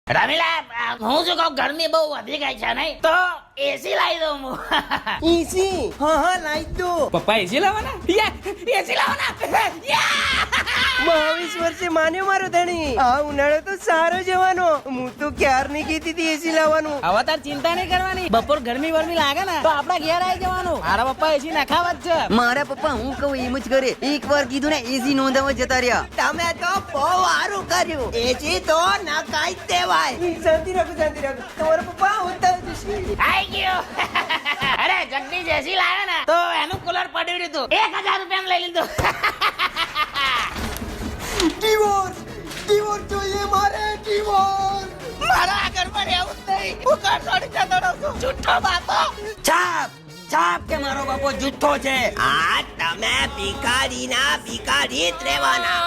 રમીલા, હું શું કહું, ગરમી બહુ વધી ગઈ છે નહીં તો એસી લાવી દઉં હું. એસી? હા લાવી દો. પપ્પા એસી લાવવાના? એસી લાવવાના. 22 વર્ષે માન્યો મારો ધણી. આ ઉનાળો તો સારો જવાનો. હું તો ક્યારની કીધી હતી એસી લાવવાનું. હવે તાર ચિંતા નહીં કરવાની. બપોર ગરમી વરમી લાગે ને તો આપડા ઘેર આવી જવાનું. મારા પપ્પા એસી નખાવા જ છે. મારા પપ્પા હું કહું એમ જ કરે. એક વાર કીધું ને એસી નોંધાવા જતા રહ્યા. તમે તો બહુ સારું કર્યું. એસી તો નખાઈ જ દેવાય. શાંતિ રાખો, શાંતિ રાખો. તમારા પપ્પા હોતા જશે. આઈ ગયો. અરે જગદીશ એસી લાવ્યા ને તો એનું કુલર પડ્યું હતું, 1000 રૂપિયા લઈ લીધું. ડિવોર્સ, ડિવોર્સ જોઈએ મારે, ડિવોર્સ. મારા ઘરમાં રહેવું જ નહીં. હું ઘર છોડી જતો રહું છું. જુઠ્ઠો બાપો. છાપ છાપ કે મારો બાપો જુઠ્ઠો છે. આ તમે ભિખારીના ભિખારી જ રહેવાના.